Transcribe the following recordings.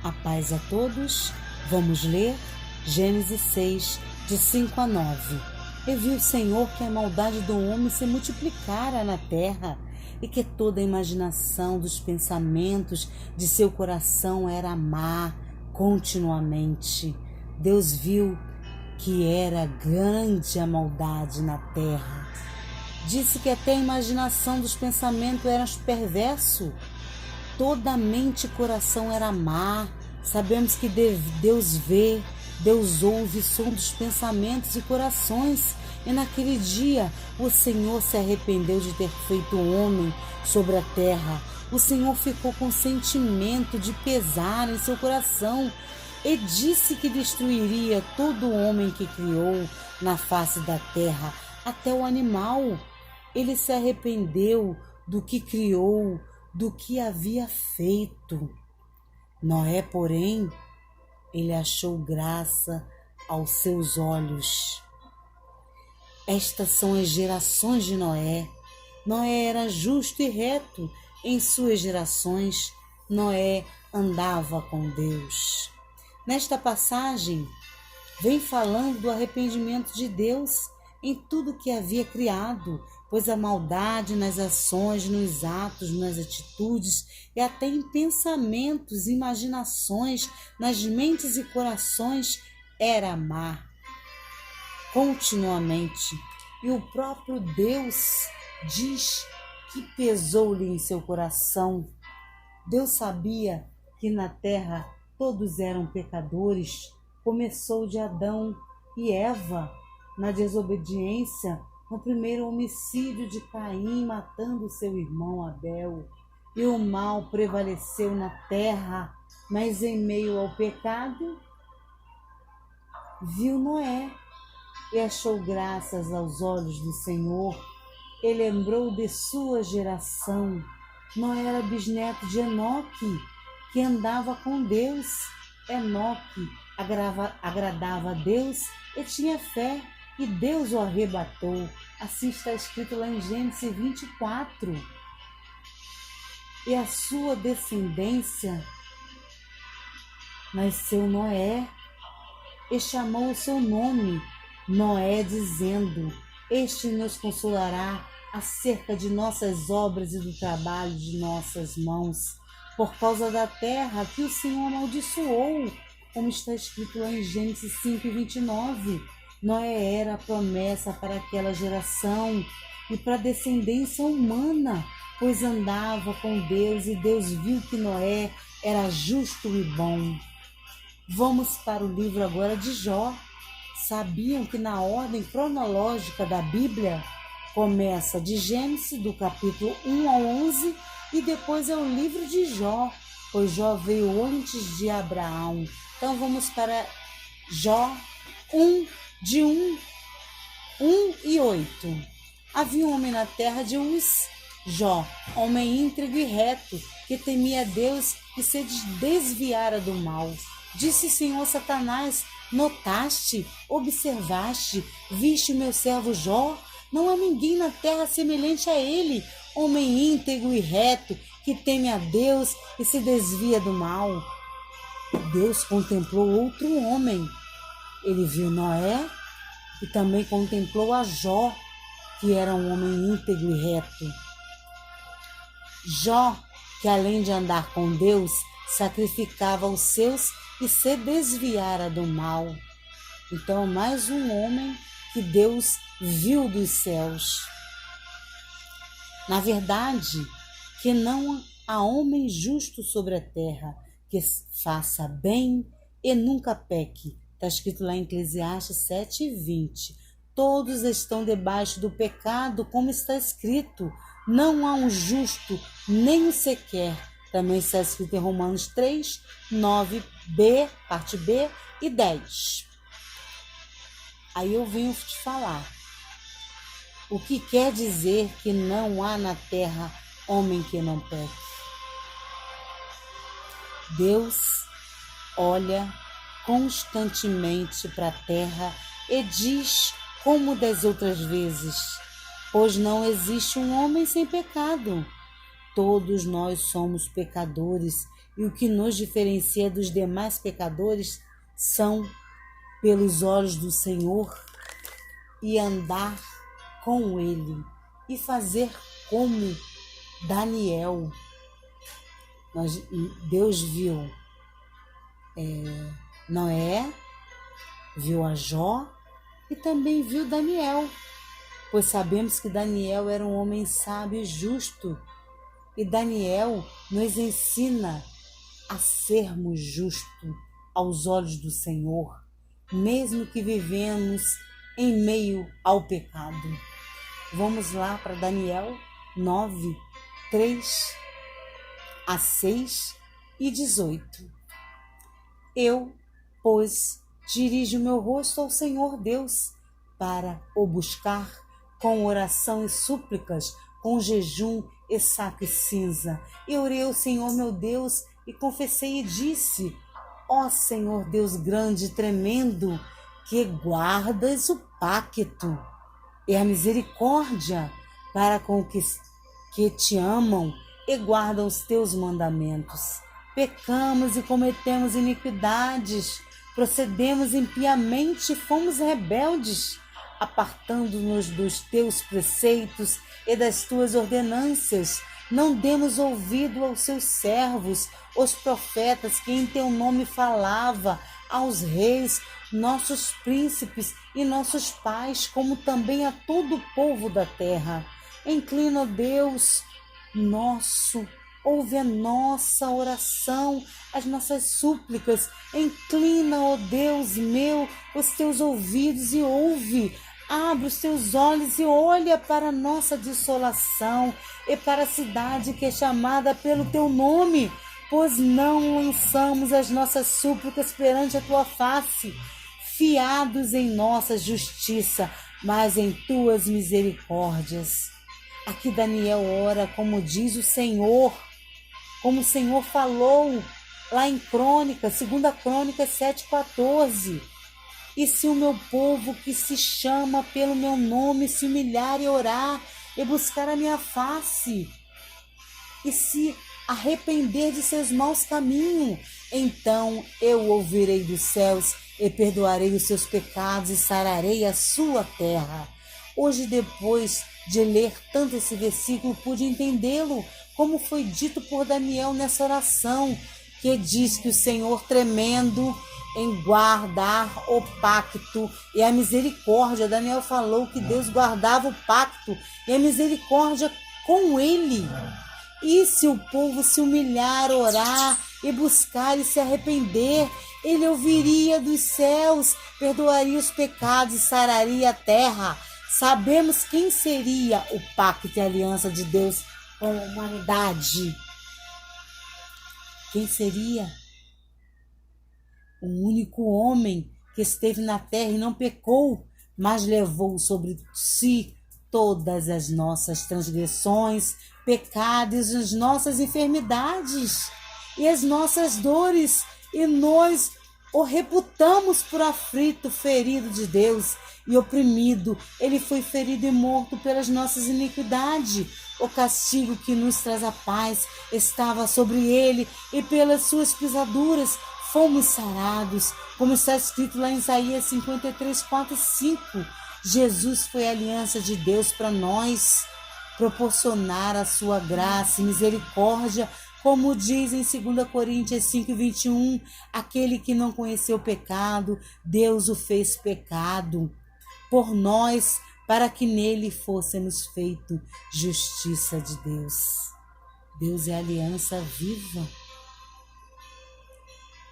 A paz a todos. Vamos ler Gênesis 6, de 5 a 9. E viu o Senhor que a maldade do homem se multiplicara na terra, e que toda a imaginação dos pensamentos de seu coração era má continuamente. Deus viu que era grande a maldade na terra. Disse que até a imaginação dos pensamentos era perverso. Toda a mente e coração era má. Sabemos que Deus vê, Deus ouve o som dos pensamentos e corações. E naquele dia o Senhor se arrependeu de ter feito o homem sobre a terra. O Senhor ficou com sentimento de pesar em seu coração e disse que destruiria todo o homem que criou na face da terra, até o animal. Ele se arrependeu do que criou, do que havia feito. Noé, porém, ele achou graça aos seus olhos. Estas são as gerações de Noé. Noé era justo e reto em suas gerações. Noé andava com Deus. Nesta passagem, vem falando do arrependimento de Deus em tudo que havia criado, pois a maldade nas ações, nos atos, nas atitudes e até em pensamentos, imaginações, nas mentes e corações era má continuamente. E o próprio Deus diz que pesou-lhe em seu coração. Deus sabia que na terra todos eram pecadores. Começou de Adão e Eva, na desobediência, no primeiro homicídio de Caim, matando seu irmão Abel. E o mal prevaleceu na terra, mas em meio ao pecado, viu Noé e achou graças aos olhos do Senhor. E lembrou de sua geração. Noé era bisneto de Enoque, que andava com Deus. Enoque agradava a Deus e tinha fé, e Deus o arrebatou. Assim está escrito lá em Gênesis 24. E a sua descendência nasceu Noé e chamou o seu nome Noé, dizendo: Este nos consolará acerca de nossas obras e do trabalho de nossas mãos, por causa da terra que o Senhor amaldiçoou, como está escrito lá em Gênesis 5:29. Noé era a promessa para aquela geração e para a descendência humana, pois andava com Deus e Deus viu que Noé era justo e bom. Vamos para o livro agora de Jó. Sabiam que na ordem cronológica da Bíblia começa de Gênesis, do capítulo 1 ao 11, e depois é o livro de Jó, pois Jó veio antes de Abraão. Então vamos para Jó 1, de 1 e 8. Havia um homem na terra de Uz, Jó, homem íntegro e reto, que temia Deus e se desviara do mal. Disse o Senhor a Satanás: Notaste, observaste, viste o meu servo Jó? Não há ninguém na terra semelhante a ele, homem íntegro e reto, que teme a Deus e se desvia do mal. Deus contemplou outro homem. Ele viu Noé e também contemplou a Jó, que era um homem íntegro e reto. Jó, que além de andar com Deus, sacrificava os seus e se desviara do mal. Então, mais um homem que Deus viu dos céus. Na verdade, que não há homem justo sobre a terra, que faça bem e nunca peque. Está escrito lá em Eclesiastes 7:20. Todos estão debaixo do pecado, como está escrito: não há um justo, nem um sequer. Também está escrito em Romanos 3, 9b, parte B e 10. Aí eu venho te falar. O que quer dizer que não há na terra homem que não peque? Deus olha constantemente para a terra e diz, como das outras vezes: pois não existe um homem sem pecado. Todos nós somos pecadores e o que nos diferencia dos demais pecadores são pelos olhos do Senhor e andar com Ele e fazer como Daniel. Deus viu Noé, viu a Jó e também viu Daniel, pois sabemos que Daniel era um homem sábio e justo, e Daniel nos ensina a sermos justos aos olhos do Senhor, mesmo que vivemos em meio ao pecado. Vamos lá para Daniel 9, 3 a 6 e 18. Eu, pois, dirijo meu rosto ao Senhor Deus para o buscar com oração e súplicas, com jejum e saco e cinza. Eu orei ao Senhor meu Deus e confessei e disse: ó Senhor Deus grande e tremendo, que guardas o pacto e a misericórdia para com que te amam e guardam os teus mandamentos. Pecamos e cometemos iniquidades, procedemos impiamente e fomos rebeldes, apartando-nos dos teus preceitos e das tuas ordenanças. Não demos ouvido aos seus servos, os profetas que em teu nome falava, aos reis, nossos príncipes e nossos pais, como também a todo o povo da terra. Inclina, ó Deus nosso, ouve a nossa oração, as nossas súplicas. Inclina, ó Deus meu, os teus ouvidos e ouve. Abre os teus olhos e olha para a nossa desolação e para a cidade que é chamada pelo teu nome, pois não lançamos as nossas súplicas perante a tua face, fiados em nossa justiça, mas em tuas misericórdias. Aqui Daniel ora como diz o Senhor, como o Senhor falou lá em Crônicas, 2 Crônicas 7,14. E se o meu povo que se chama pelo meu nome se humilhar e orar e buscar a minha face e se arrepender de seus maus caminhos, então eu ouvirei dos céus e perdoarei os seus pecados e sararei a sua terra. Hoje, depois de ler tanto esse versículo, pude entendê-lo, como foi dito por Daniel nessa oração, que diz que o Senhor tremendo em guardar o pacto e a misericórdia. Daniel falou que Deus guardava o pacto e a misericórdia com ele. E se o povo se humilhar, orar e buscar e se arrepender, ele ouviria dos céus, perdoaria os pecados e sararia a terra. Sabemos quem seria o pacto e a aliança de Deus com a humanidade. Quem seria? O único homem que esteve na terra e não pecou, mas levou sobre si todas as nossas transgressões, pecados, as nossas enfermidades e as nossas dores, e nós o reputamos por aflito, ferido de Deus e oprimido. Ele foi ferido e morto pelas nossas iniquidades. O castigo que nos traz a paz estava sobre ele, e pelas suas pisaduras fomos sarados, como está escrito lá em Isaías 53, 4 e 5. Jesus foi a aliança de Deus para nós, proporcionar a sua graça e misericórdia, como diz em 2 Coríntios 5, 21, aquele que não conheceu o pecado, Deus o fez pecado por nós, para que nele fôssemos feito justiça de Deus. Deus é a aliança viva,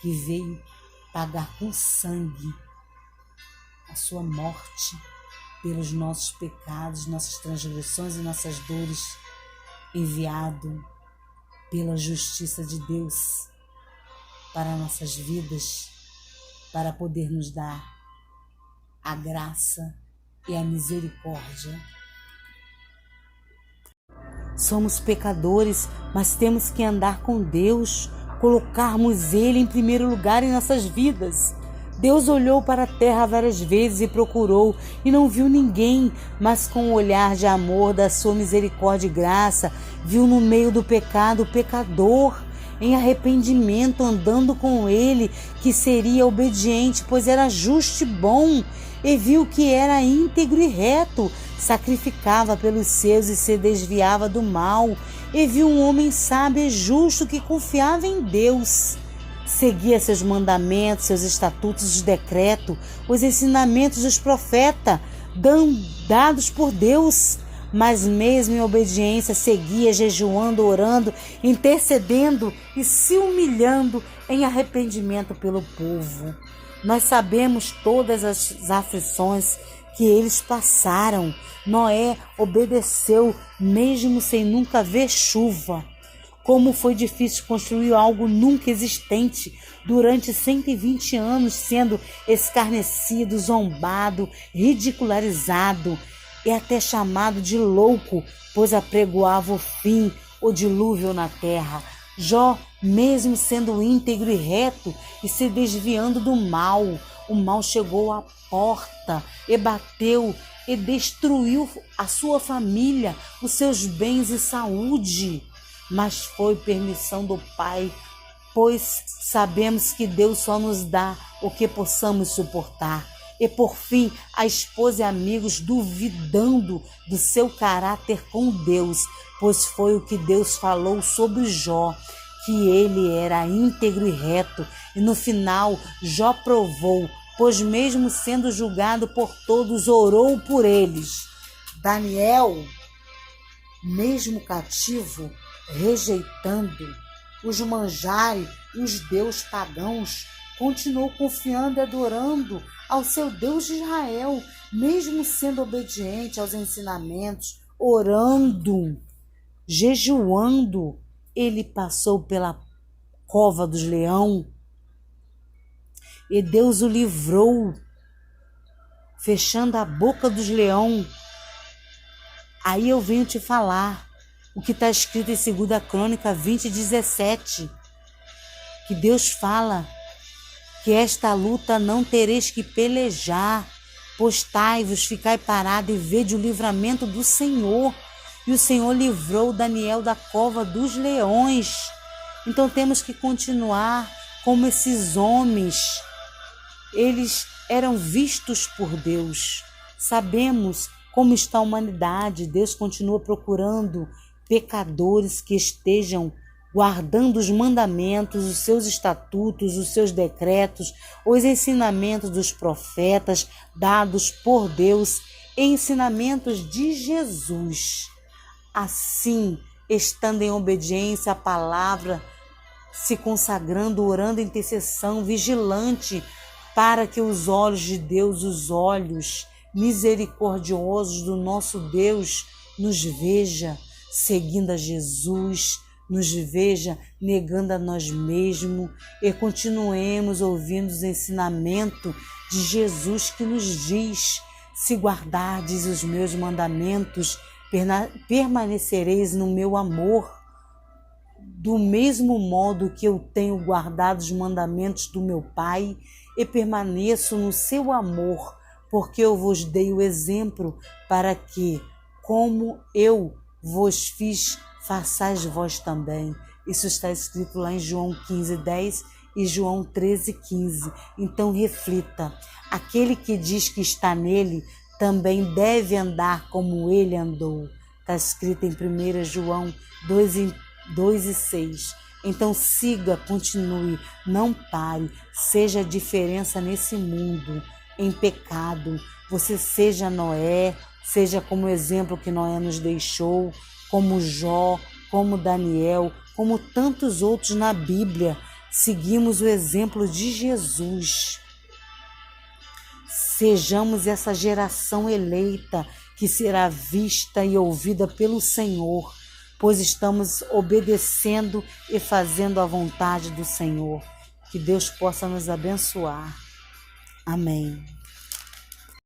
que veio pagar com sangue a sua morte pelos nossos pecados, nossas transgressões e nossas dores, enviado pela justiça de Deus para nossas vidas, para poder nos dar a graça e a misericórdia. Somos pecadores, mas temos que andar com Deus, colocarmos Ele em primeiro lugar em nossas vidas. Deus olhou para a terra várias vezes e procurou, e não viu ninguém, mas com o olhar de amor da sua misericórdia e graça, viu no meio do pecado o pecador, em arrependimento, andando com ele, que seria obediente, pois era justo e bom, e viu que era íntegro e reto, sacrificava pelos seus e se desviava do mal, e viu um homem sábio e justo que confiava em Deus. Seguia seus mandamentos, seus estatutos, os decretos, os ensinamentos dos profetas, dados por Deus, mas mesmo em obediência seguia jejuando, orando, intercedendo e se humilhando em arrependimento pelo povo. Nós sabemos todas as aflições que eles passaram. Noé obedeceu mesmo sem nunca ver chuva. Como foi difícil construir algo nunca existente durante 120 anos, sendo escarnecido, zombado, ridicularizado e até chamado de louco, pois apregoava o fim, o dilúvio na terra. Jó, mesmo sendo íntegro e reto e se desviando do mal, o mal chegou à porta e bateu e destruiu a sua família, os seus bens e saúde. Mas foi permissão do Pai, pois sabemos que Deus só nos dá o que possamos suportar. E por fim, a esposa e amigos duvidando do seu caráter com Deus, pois foi o que Deus falou sobre Jó, que ele era íntegro e reto. E no final, Jó provou, pois mesmo sendo julgado por todos, orou por eles. Daniel, mesmo cativo, rejeitando os manjares e os deuses pagãos, continuou confiando e adorando ao seu Deus de Israel, mesmo sendo obediente aos ensinamentos, orando, jejuando. Ele passou pela cova dos leões e Deus o livrou, fechando a boca dos leões. Aí eu venho te falar o que está escrito em 2 Crônica 20:17, que Deus fala que esta luta não tereis que pelejar, postai-vos, ficai parado e vede o livramento do Senhor. E o Senhor livrou Daniel da cova dos leões. Então temos que continuar como esses homens. Eles eram vistos por Deus. Sabemos como está a humanidade. Deus continua procurando pecadores que estejam guardando os mandamentos, os seus estatutos, os seus decretos, os ensinamentos dos profetas dados por Deus, ensinamentos de Jesus. Assim, estando em obediência à palavra, se consagrando, orando em intercessão, vigilante, para que os olhos de Deus, os olhos misericordiosos do nosso Deus, nos veja seguindo a Jesus, nos veja negando a nós mesmos e continuemos ouvindo os ensinamentos de Jesus, que nos diz: se guardardes os meus mandamentos, permanecereis no meu amor. Do mesmo modo que eu tenho guardado os mandamentos do meu Pai e permaneço no seu amor, porque eu vos dei o exemplo para que, como eu vos fiz, façais vós também. Isso está escrito lá em João 15:10 e João 13:15. Então reflita, aquele que diz que está nele também deve andar como ele andou. Está escrito em 1 João 2:6. Então siga, continue, não pare, seja a diferença nesse mundo, em pecado. Você seja Noé, seja como o exemplo que Noé nos deixou, como Jó, como Daniel, como tantos outros na Bíblia. Seguimos o exemplo de Jesus. Sejamos essa geração eleita que será vista e ouvida pelo Senhor, pois estamos obedecendo e fazendo a vontade do Senhor. Que Deus possa nos abençoar. Amém.